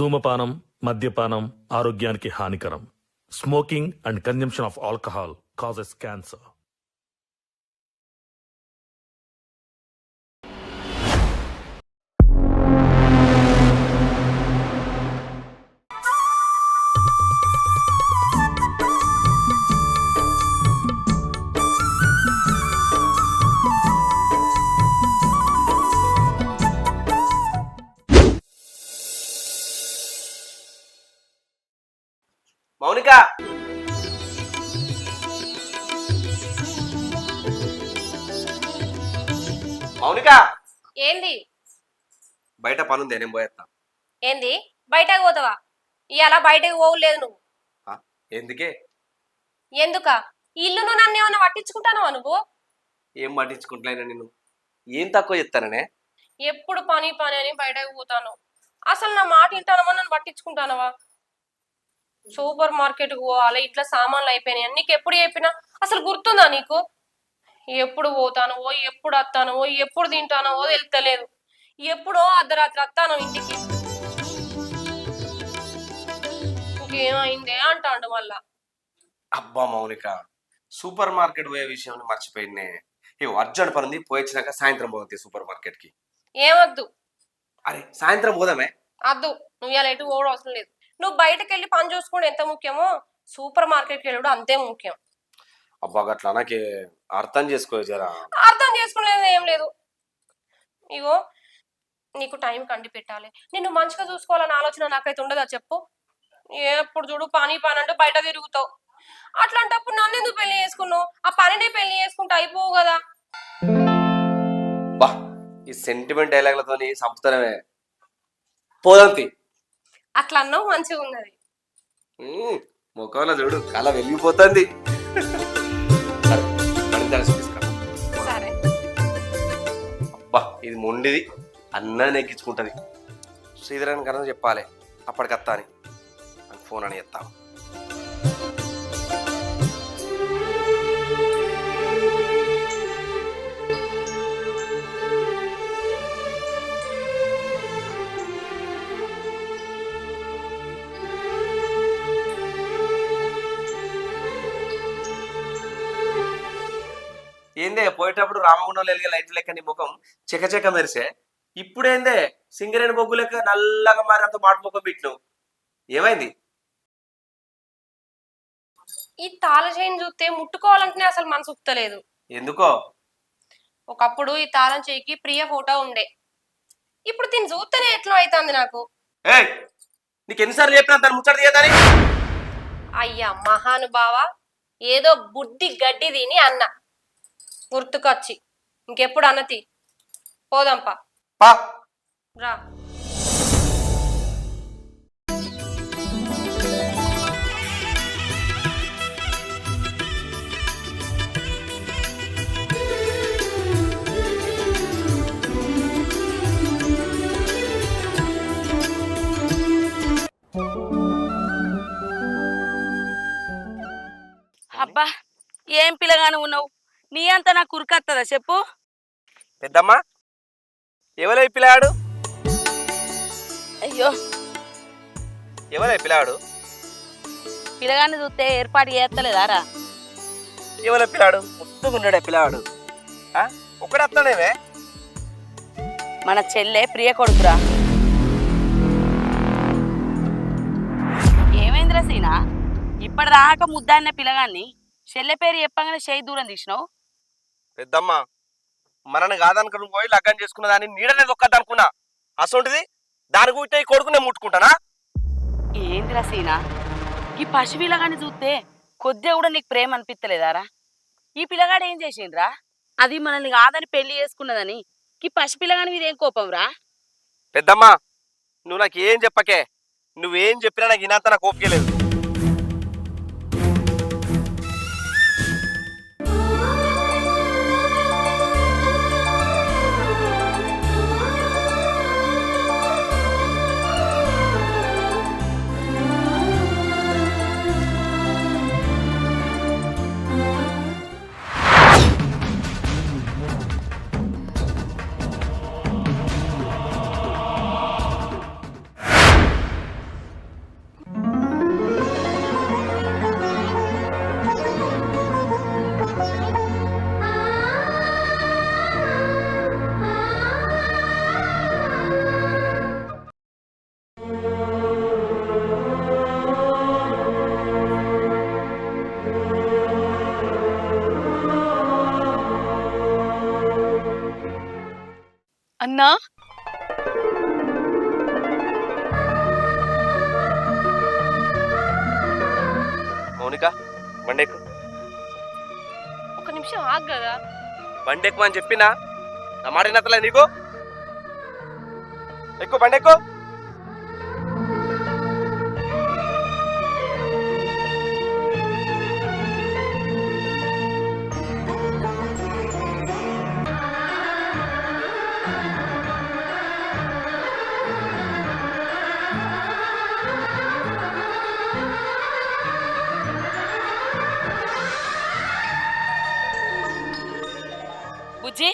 ధూమపానం, మద్యపానం ఆరోగ్యానికి హానికరం. Smoking and consumption of alcohol causes cancer. Mounika, Mounika, ఏంది బయట పనుంది, నేను పోయేస్తా. ఏంది బయటకు పోతావా? ఇవాళ బయటకు పోవులేదు నువ్వు. ఎందుకే? ఎందుక? ఇల్లును నన్ను ఏమన్నా పట్టించుకుంటానవా నువ్వు? ఏం పట్టించుకుంటలేనా నిన్ను? ఏం తక్కువ చెప్తాననే? ఎప్పుడు పని పని అని బయటకు పోతాను. అసలు నా మాట వింటానమా? నన్ను పట్టించుకుంటానవా? సూపర్ మార్కెట్ కు పోవాలి, ఇట్లా సామాన్లు అయిపోయినాయి. నీకు ఎప్పుడు చెప్పినా అసలు గుర్తుందా నీకు? ఎప్పుడు పోతానో, ఎప్పుడు వస్తానో, ఎప్పుడు తింటానో తెలుస్తలేదు. ఎప్పుడో అర్ధరాత్రి వస్తాను ఇంటికి. ఇంకేమైందే అంటాడు మళ్ళా. అబ్బా మౌనిక, సూపర్ మార్కెట్ పోయే విషయం మర్చిపోయినే. అర్జెంట్ పనుంది, పోయొచ్చినాక సాయంత్రం పోతుంది సూపర్ మార్కెట్ కి. ఏమొద్దు. అరే సాయంత్రం పోదామే. అద్దు, నువ్వు ఇలా ఎటు పోవడం అవసరం లేదు. నువ్వు బయటకు వెళ్ళి పని చూసుకోవడం ఎంత ముఖ్యమో సూపర్ మార్కెట్కి వెళ్ళడం అంతే ముఖ్యం. అబ్బా గట్లా నాకే అర్థం చేసుకో జరా. అర్థం చేసుకునేది ఏం లేదు. ఇగో నీకు టైం కండి పెట్టాలి, నిన్ను మంచిగా చూసుకోవాలన్న ఆలోచన నాకైతే ఉండదా చెప్పు? ఎప్పుడు చూడు పని పని అంటే బయట తిరుగుతావు. అట్లాంటప్పుడు నన్ను ఎందుకు పెళ్లి చేసుకున్నావు? ఆ పనినే పెళ్లి చేసుకుంటే అయిపోవు కదా. బా ఈ సెంటిమెంట్ డైలాగ్లతో సంపుతానమే. పోదంతి అట్లా అన్నావు, మంచిగా ఉన్నది. ముఖంలో చూడు కళ వెళ్ళిపోతుంది. సరే అబ్బా ఇది మొండిది, అన్నాన్ని ఎక్కించుకుంటది. శ్రీధరన్ కన్నా చెప్పాలి అప్పటికత్తా అని. నాకు ఫోన్ అని చెప్తా. ఏందే పోయేటప్పుడు రామగుండంలో వెలిగే లైట్ లెక్క నీ ముఖం చెకచెక మెరిసే, ఇప్పుడేందే సింగరేణి బొగ్గు లెక్క నల్లగా మారి అంత మాటు ముఖం పెట్టినావు, ఏమైంది? ఈ తాళ చైన్ చూస్తే ముట్టుకోవాలంటేనే అసలు మనసు ఉత్తలేదు. ఎందుకో? ఒకప్పుడు ఈ తాళం చేయికి ప్రియ ఫోటో ఉండే, ఇప్పుడు దీన్ని చూస్తేనే ఎట్లా అవుతుంది నాకు. నీకు ఎన్నిసార్లు చెప్పినా దాన్ని ముచ్చట తీయదని? అయ్యా మహానుభావ, ఏదో బుద్ధి గడ్డి తిని అన్న గుర్తుకొచ్చి ఇంకెప్పుడు అన్నతి. పోదాంపా రా. అబ్బా ఏం పిల్లగానే ఉన్నావు, నీ అంతా నాకు కురికత్తదా చెప్పు? పెద్దమ్మా ఎవరై పిల్లాడు? అయ్యో ఎవరై పిల్లాడు? పిల్లగాన్ని చూస్తే ఏర్పాటు చేస్తలేదారా? ఎవరై పిల్లాడు? ముట్టుకున్నాడే పిల్లాడు. ఒక్కడే వస్తాడేవే? మన చెల్లె ప్రియ కొడుకురా. ఏమైందిరా సీనా, ఇప్పటి రాక ముద్దాన్న పిల్లగాన్ని చెల్లె పేరు చెప్పగానే చేయి దూరం తీసినావు. పెద్దమ్మ మనని కాదనుకుని పోయి లగ్గం చేసుకున్న దాన్ని నీడనే దొక్కద్దు అనుకున్నా, అసొంటిది దాని గురించి ఈ కొడుకునే ముట్టుకుంటానా? ఏందిరా సీనా, ఈ పసి పిల్లగాన్ని చూస్తే కొద్దిగా కూడా నీకు ప్రేమ అనిపిస్తలేదారా? ఈ పిల్లగాడు ఏం చేసిండ్రా? అది మనల్ని కాదని పెళ్లి చేసుకున్నదని ఈ పసి పిల్లగాని మీద ఏం కోపం రా? పెద్దమ్మ నువ్వు నాకు ఏం చెప్పకే, నువ్వేం చెప్పినా నాకు ఇనంత నాకు ఓపికలేదు. అన్నా మౌనిక బండెక్కు. ఒక నిమిషం ఆగు కదా. బండెక్కు అని చెప్పినా నా మాట వినతలే నీకు. ఎక్కువ బండెక్కు. బుజ్జి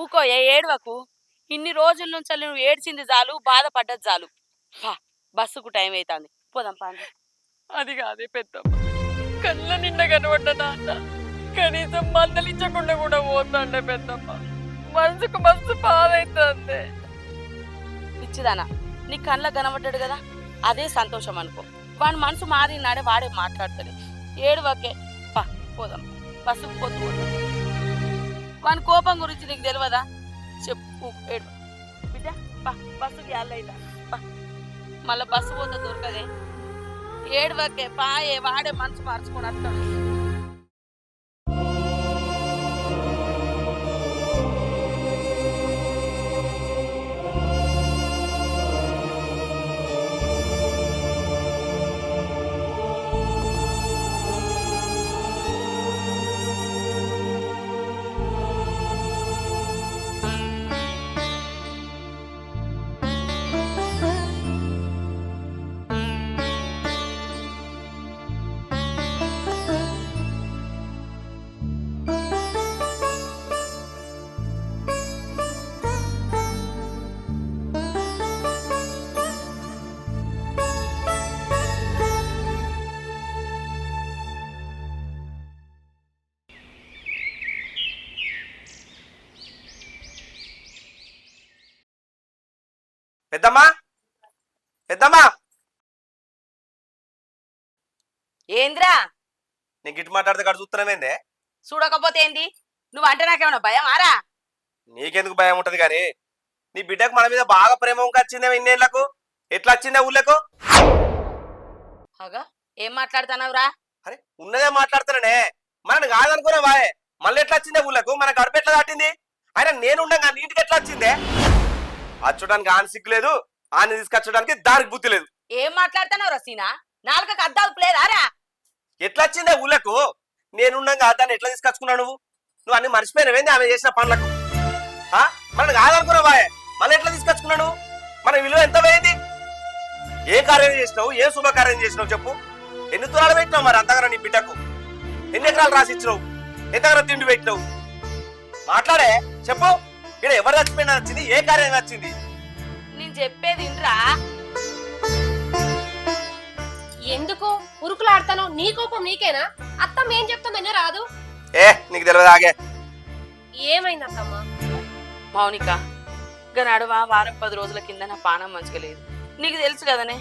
ఊకో ఏడవకు. ఇన్ని రోజుల నుంచి నువ్వు ఏడ్చింది చాలు, బాధపడ్డది చాలు. బస్సుకు టైం అవుతుంది, పోదాం పాండి. అది కాదే పెద్దమ్మ, కళ్ళ నిండా కనబడ్డ నాన్న కనీసం మందలించకుండా కూడా పోతాండే పెద్దమ్మ. మనసుకు మస్తు బాధ అవుతుంది. పిచ్చిదానా, నీ కళ్ళ కనబడ్డాడు కదా, అదే సంతోషం అనుకో. వాడి మనసు మారినాడే వాడే మాట్లాడతాడు. ఏడవకే, పోదాం బస్సుకు పోతూ. వాని కోపం గురించి నీకు తెలియదా? చెప్పు, ఏడు బిడ్డ. బస్సుకి అల్లయితా, మళ్ళా బస్సు పోతే దొరకదే. ఏడవకే, పాయే వాడే మనసు మార్చుకొని వస్తాడు. పెద్దమ్మా, పెద్దమ్మా. ఏంద్రా నీకు గిట్టు మాట్లాడితే కాడ చూస్తున్నామేందే? చూడకపోతే ఏంది? నువ్వు అంటే నాకేమన్నా భయం ఆరా? నీకెందుకు భయం ఉంటది కానీ నీ బిడ్డకు మన మీద బాగా ప్రేమ వచ్చిందే ఇన్నేళ్లకు. ఎట్లా వచ్చిందే ఊళ్ళకు? అగా ఏం మాట్లాడుతున్నావురా? అరే ఉన్నదే మాట్లాడుతున్నానే. మనని కాదనుకున్నా వాయే, మళ్ళీ ఎట్లా వచ్చిందే ఊళ్ళకు? మన గడప ఎట్లా దాటింది? ఆయన నేనుండగా నీటికి ఎట్లా వచ్చిందే? వచ్చడానికి ఆని సిగ్గులేదు, ఆని తీసుకొచ్చడానికి దారికి బుద్ధి లేదు. ఏం మాట్లాడుతున్నావు రసీనా? నాలుగకు అద్దాలు లేదారా? ఎట్లా వచ్చిందే ఊళ్ళకు? నేనుండగా దాన్ని ఎట్లా తీసుకొచ్చుకున్నావు నువ్వు? నువ్వు అన్ని మర్చిపోయినవేంది ఆమె చేసిన పనులకు? మనని కాదనుకున్నావా? మళ్ళీ ఎట్లా తీసుకొచ్చుకున్నావు? మన విలువ ఎంత పోయింది? ఏ కార్యం చేసినావు? ఏ శుభకార్యం చేసినావు చెప్పు? ఎన్ని తులాలు పెట్టినావు మరి అంతగానో నీ బిడ్డకు? ఎన్ని ఎకరాలు రాసిచ్చినావు? ఎంతగానో తిండి పెట్టినావు? మాట్లాడే చెప్పు. ఇక్కడ ఎవరు చచ్చిపోయినా వచ్చింది? ఏ కార్యం వచ్చింది? నేను చెప్పేది ఇంట్రా. ఎందుకు ఉరుకులాడతాను? నీ కోపం నీకేనా? అత్తమ్మ ఏం చెప్తామని రాదు? నీకు తెలియదు ఆగే. ఏమైంది అత్తమ్మ? మౌనిక నడువ వారం 10 రోజుల కింద నా పానం మంచిగా లేదు. నీకు తెలుసు కదనే,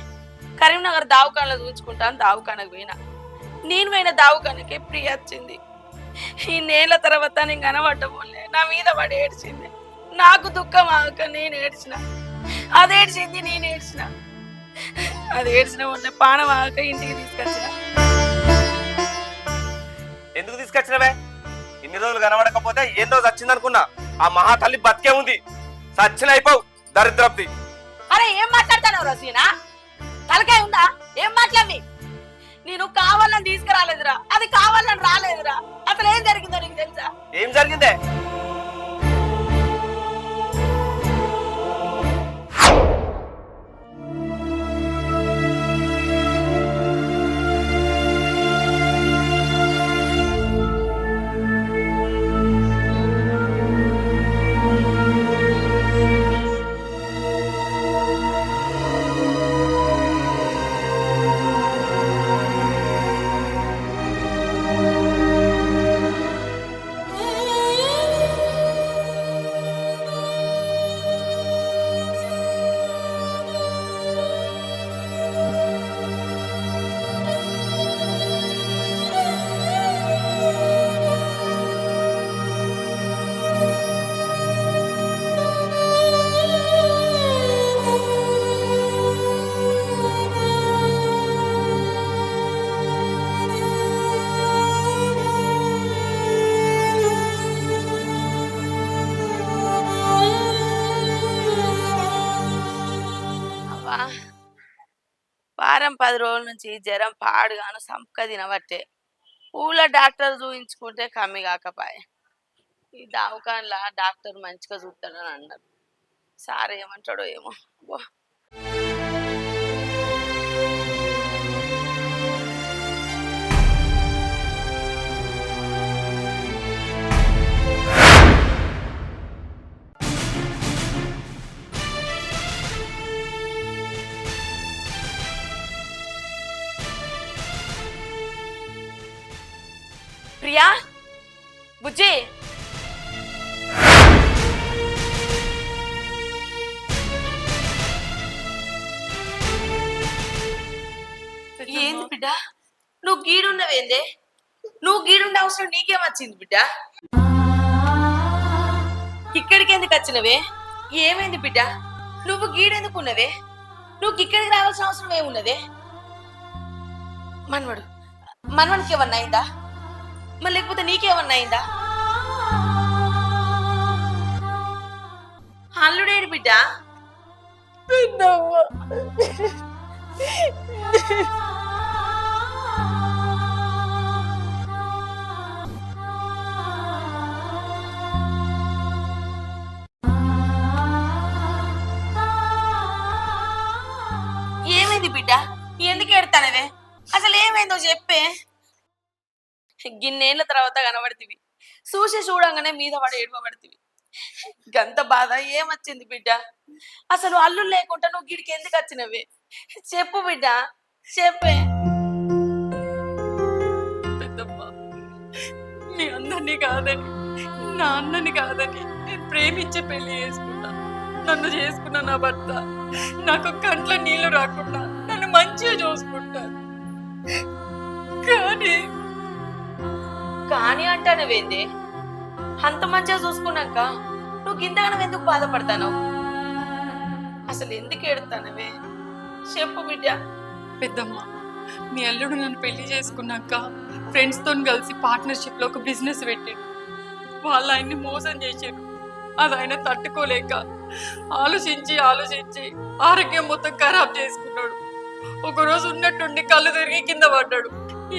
కరీంనగర్ దావఖానలో చూసుకుంటాను. దావఖానకు పోయినా. నేను పోయిన దావఖానకే ప్రియ వచ్చింది. ఈ నేల తర్వాత నేను కనబడ్డపోలే నా మీద పడి ఏడ్చింది. నాకు దుఃఖం ఆక నేను ఏడ్చిన, అది ఏడ్చింది, నేను ఏడ్చిన. అది ఏడ్చిన వాళ్ళే పానం ఆక ఇంటికి తీసుకొచ్చిన. ఎందుకు తీసుకొచ్చినవే? ఇన్ని రోజులు కనబడకపోతే ఏం రోజు వచ్చింది అనుకున్నా. ఆ మహా తల్లి బతికే ఉంది. సచ్చిన అయిపోవు దరిద్రప్తి. అరే ఏం మాట్లాడతాను రసీనా? తలకాయ ఉందా? ఏం మాట్లాడి? నేను కావాలని తీసుకురాలేదురా, అది కావాలని రాలేదురా. అసలు ఏం జరిగిందో నీకు తెలుసా? ఏం జరిగిందే? వారం 10 రోజుల నుంచి జ్వరం పాడుగాను సంపక తినబట్టే ఊళ్ళో డాక్టర్ చూయించుకుంటే కమ్మి కాకపాయే. ఈ దవాఖానలా డాక్టర్ మంచిగా చూస్తాడని అన్నారు. సార్ ఏమంటాడో ఏమో. అబ్బో. ప్రియా, బుజ్జి, ఏంది బిడ్డ? నువ్వు గీడున్నవేందే? నువ్వు గీడుండే అవసరం నీకేమొచ్చింది బిడ్డ? ఇక్కడికి ఎందుకు వచ్చినవే? ఏమైంది బిడ్డ? నువ్వు గీడెందుకు ఉన్నవే? నువ్వు ఇక్కడికి రావాల్సిన అవసరం ఏమున్నదే? మనవడికి ఏమన్నా అయిందా? మరి లేకపోతే నీకేమన్నా అయిందా? అల్లుడేడు బిడ్డ? ఏమైంది బిడ్డ? ఎందుకు ఎడతానవే? అసలు ఏమైందో చెప్పే. గిన్నేళ్ల తర్వాత కనబడుతుంది. చూడంగానే మీద పడి ఏడవబడుతుంది. గంత బాధ ఏమొచ్చింది బిడ్డ? అసలు అల్లు లేకుండా నువ్వు గిడికి ఎందుకు వచ్చినవే? చెప్పు బిడ్డ, చెప్పే. పెద్దమ్మ, మీ అందరినీ కాదని, నా అన్నని కాదని నేను ప్రేమించి పెళ్లి చేసుకున్నా. నన్ను చేసుకున్న నా భర్త నాకు కంట్లో నీళ్లు రాకుండా నన్ను మంచిగా చూసుకుంటాను. కానీ అంటానవేంది? అంత మంచిగా చూసుకున్నాక నువ్వు గింతగానం ఎందుకు బాధపడతాను? అసలు ఎందుకు ఏడుతానవే? చెప్పు బిడ్డ. పెద్దమ్మ, మీ అల్లుడు నన్ను పెళ్లి చేసుకున్నాక ఫ్రెండ్స్ తో కలిసి పార్ట్నర్షిప్ లో ఒక బిజినెస్ పెట్టాడు. వాళ్ళు ఆయన్ని మోసం చేశారు. అది ఆయన తట్టుకోలేక ఆలోచించి ఆరోగ్యం మొత్తం ఖరాబ్ చేసుకున్నాడు. ఒకరోజు ఉన్నట్టుండి కళ్ళు తిరిగి కింద పడ్డాడు.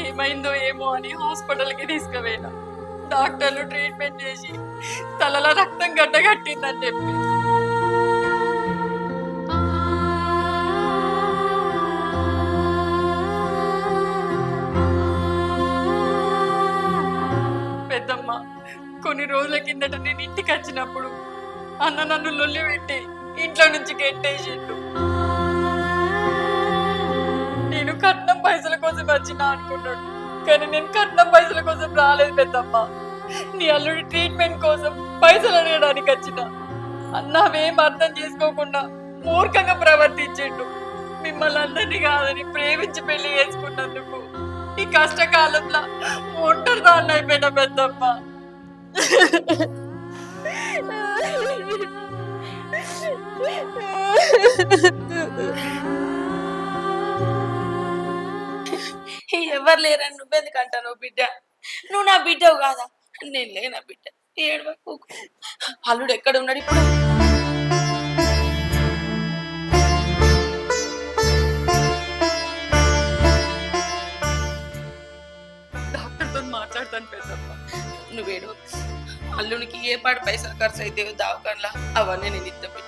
ఏమైందో ఏమో అని హాస్పిటల్కి తీసుకుపోయినా. డాక్టర్లు ట్రీట్మెంట్ చేసి తలలో రక్తం గడ్డగట్టిందని చెప్పి పెద్దమ్మ, కొన్ని రోజుల కిందట నేను ఇంటికి వచ్చినప్పుడు అన్న నన్ను లొల్లి పెట్టి ఇంట్లో నుంచి గెట్టేసిండు. నేను కట్నం పైసల కోసం వచ్చినా అనుకున్నాడు, కానీ నేను కట్నం పైసల కోసం రాలేదు పెద్దమ్మ. నీ అల్లుడి ట్రీట్మెంట్ కోసం పైసలు అడగడానికి వచ్చిన. అన్నావేం అర్థం చేసుకోకుండా మూర్ఖంగా ప్రవర్తించిండు. మిమ్మల్ని అందరినీ కాదని ప్రేమించి పెళ్లి చేసుకున్నందుకు ఈ కష్టకాలంలో ఒంటరిదాన్ని అయిపోయిన పెద్దమ్మ. ఎవరు లేరని నువ్వెందుకు అంటావు బిడ్డ? నువ్వు నా బిడ్డవు కాదా? నేను లేనా బిడ్డ? ఏడవకు. అల్లుడు ఎక్కడ ఉన్నాడు ఇప్పుడు? డాక్టర్తో మాట్లాడతాను పెద్దమ్మ. నువ్వేడు. అల్లునికి ఏ పాటు పైసలు ఖర్చు అయితే దావకాన్లా అవన్నీ నేను ఇద్దా బిడ్డ.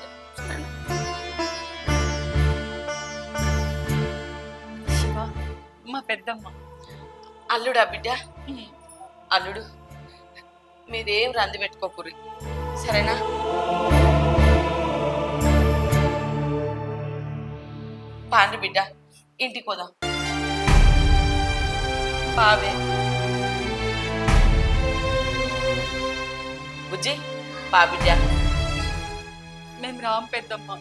మా పెద్దమ్మ. అల్లుడా బిడ్డ? అల్లుడు, మీరేం రంది పెట్టుకోకూరి, సరేనా? పాండి బిడ్డ, ఇంటికి పోదాం. పావే బుజ్జి, పా బిడ్డ. మేము రాం పెద్దమ్మ,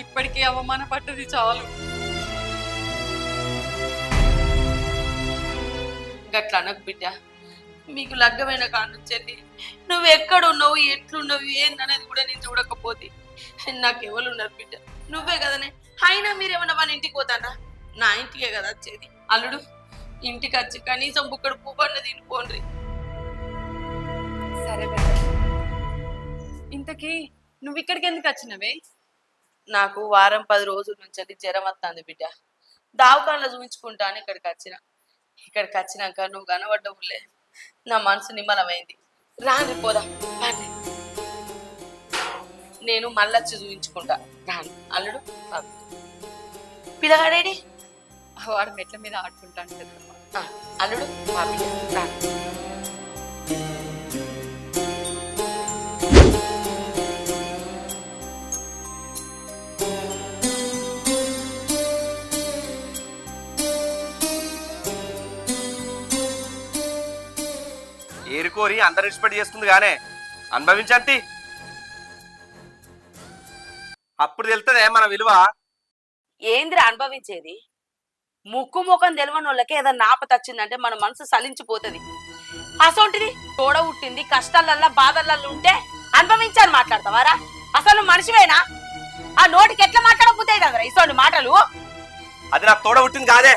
ఇప్పటికే అవమాన పడ్డది చాలు. గట్లా అనకు బిడ్డ. మీకు లగ్గమైన కానుంచెల్లి నువ్వు ఎక్కడున్నావు, ఎట్లున్నావు, ఏందనేది కూడా నేను చూడకపోతే నాకు ఎవరున్నారు బిడ్డ? నువ్వే కదనే. అయినా మీరేమన్నా వాళ్ళ ఇంటికి పోతానా? నా ఇంటికే కదా వచ్చేది. అల్లుడు, ఇంటికి వచ్చి కనీసం బుక్కడు పువ్వన్న తినిపోండ్రి. సరే. ఇంతకీ నువ్వు ఇక్కడికి ఎందుకు వచ్చినవే? నాకు వారం 10 రోజుల నుంచి జ్వరం వస్తుంది బిడ్డ. దావకాన్లో చూపించుకుంటా అని ఇక్కడికి వచ్చినాక నువ్వు కనబడ్డవులే నా మనసు నిమ్మలమైంది. రాని పోదాం రాని. నేను మళ్ళొచ్చి చూపించుకుంటా రాను. అల్లుడు పిల్లగాడేడి? వాడు మెట్ల మీద ఆడుకుంటాను పెద్దమ్మ. అల్లుడు మా పిల్ల రాను. ఏరుకోరి అందరు ఎక్స్పెక్ట్ చేస్తుంది గానే అనుభవించండి. అప్పుడు తెలుస్తుందే మన విలువ. ఏందిరా అనుభవించేది? ముక్కు ముఖం తెలియని వాళ్ళకి ఏదన్నా ఆపత వచ్చిందంటే మన మనసు సలించిపోతుంది. అసొంటిది తోడ పుట్టింది కష్టాలల్లా బాధలల్లో ఉంటే అనుభవించాలని మాట్లాడతావారా? అసలు నువ్వు మనిషివేనా? ఆ నోటికి ఎట్లా మాట్లాడకపోతాయి కదరా ఇసోంటి మాటలు? అది నాకు తోడ పుట్టింది కాదే.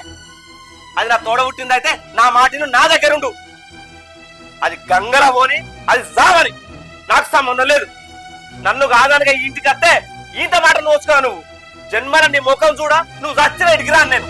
అది నా తోడ పుట్టింది అయితే నా మాటను నా దగ్గర ఉండు. అది గంగల పోని అది జావని నాకు సంబంధం లేదు. నన్ను కాదనగా ఇంటికి వస్తే ఇంత మాట నోచుకో. నువ్వు జన్మన నీ ముఖం చూడ నువ్వు చచ్చిన ఇంటికి రాను నేను.